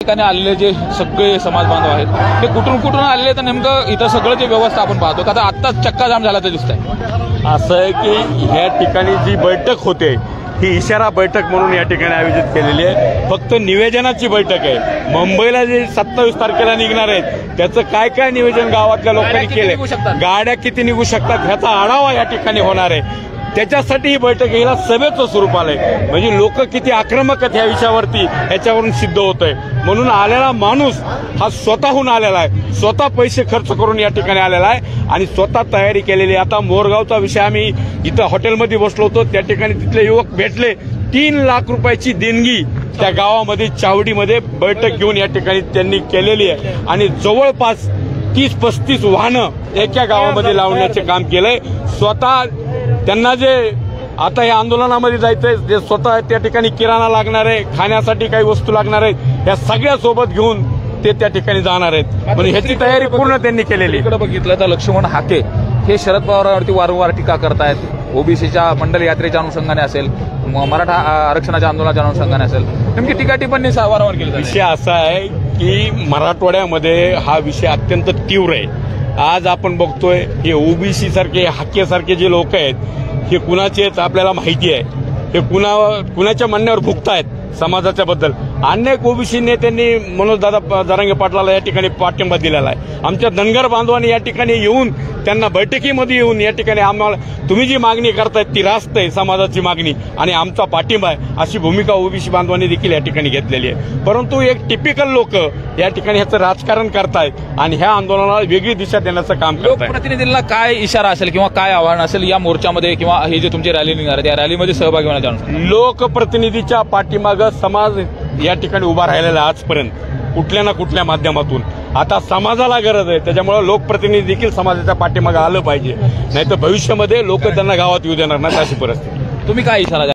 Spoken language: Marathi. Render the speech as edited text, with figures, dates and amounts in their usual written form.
ठिकाणी आलेले जे सगळे समाज बांधव आहेत ते कुठून आलेले तर नेमकं इथं सगळं जे व्यवस्था आपण पाहतो का आत्ताच चक्का जाम झाला तर दिसतंय। असं आहे की ह्या ठिकाणी जी बैठक होते ही इशारा बैठक म्हणून या ठिकाणी आयोजित केलेली आहे। फक्त निवेदनाची बैठक आहे। मुंबईला जे 27 तारखेला निघणार आहेत त्याचं काय काय नियोजन गावातल्या लोकांनी केले, गाड्या किती निघू शकतात ह्याचा आढावा या ठिकाणी होणार आहे। त्याच्यासाठी ही बैठक याला सभेचं स्वरूप आलंय, म्हणजे लोक किती आक्रमक आहेत ह्या विषयावरती ह्याच्यावरून सिद्ध होतंय। म्हणून आलेला माणूस हा स्वतःहून आलेला आहे, स्वतः पैसे खर्च करून या ठिकाणी आलेला आहे आणि स्वतः तयारी केलेली। आता मोरगावचा विषय आम्ही इथं हॉटेलमध्ये बसलो होतो, त्या ठिकाणी तिथले युवक भेटले, 3 लाख रुपयाची देणगी त्या गावामध्ये चावडीमध्ये बैठक घेऊन या ठिकाणी त्यांनी केलेली आहे आणि जवळपास 30-35 वाहनं एका गावामध्ये लावण्याचे काम केलंय। स्वतः त्यांना जे आता या आंदोलनामध्ये जायचंय, जे स्वतः त्या ठिकाणी किराणा लागणार आहे, खाण्यासाठी काही वस्तू लागणार आहेत, या सगळ्या सोबत घेऊन ते त्या ठिकाणी जाणार आहेत। म्हणजे ह्याची तयारी पूर्ण त्यांनी केलेली। इकडे बघितलं तर लक्ष्मण हाके हे शरद पवारांवरती वारंवार टीका करतायत। ओबीसीच्या मंडल यात्रेच्या अनुषंगाने असेल, मराठा आरक्षणाच्या आंदोलनाच्या अनुषंगाने असेल, नेमकी टीका टिप्पणी वारंवार केली। विषय असा आहे की मराठवाड्यामध्ये हा विषय अत्यंत तीव्र आहे। आज आपण बघतोय हे ओबीसी सारखे हाकेसारखे जे लोक आहेत हे कुणाचे आहेत आपल्याला माहिती आहे, हे कुणाच्या म्हणण्यावर भुगतायत समाजाच्या बद्दल। अनेक ओबीसी नेत्यांनी मनोजदादा जरांगे पाटलाला या ठिकाणी पाठिंबा दिलेला आहे। आमच्या धनगर बांधवांनी या ठिकाणी येऊन त्यांना बैठकीमध्ये येऊन या ठिकाणी आम्हाला तुम्ही जी मागणी करतायत ती रास्त आहे समाजाची मागणी आणि आमचा पाठिंबा आहे अशी भूमिका ओबीसी बांधवांनी देखील या ठिकाणी घेतलेली आहे। परंतु एक टिपिकल लोक या ठिकाणी ह्याचं राजकारण करतायत आणि ह्या आंदोलनाला वेगळी दिशा देण्याचं काम करतायत। लोकप्रतिनिधींना काय इशारा असेल किंवा काय आव्हान असेल या मोर्चामध्ये किंवा हे जे तुमची रॅली निघणार आहे त्या रॅलीमध्ये सहभागी होण्याच्या? लोकप्रतिनिधीच्या पाठीमागं समाज या ठिकाणी उभा राहिलेला आजपर्यंत कुठल्या ना कुठल्या माध्यमातून। आता समाजाला गरज आहे, त्याच्यामुळे लोकप्रतिनिधी देखील समाजाच्या पाठीमागे आलं पाहिजे, नाहीतर भविष्यामध्ये लोक त्यांना गावात येऊ देणार नाही अशी परिस्थिती। तुम्ही काय इशारा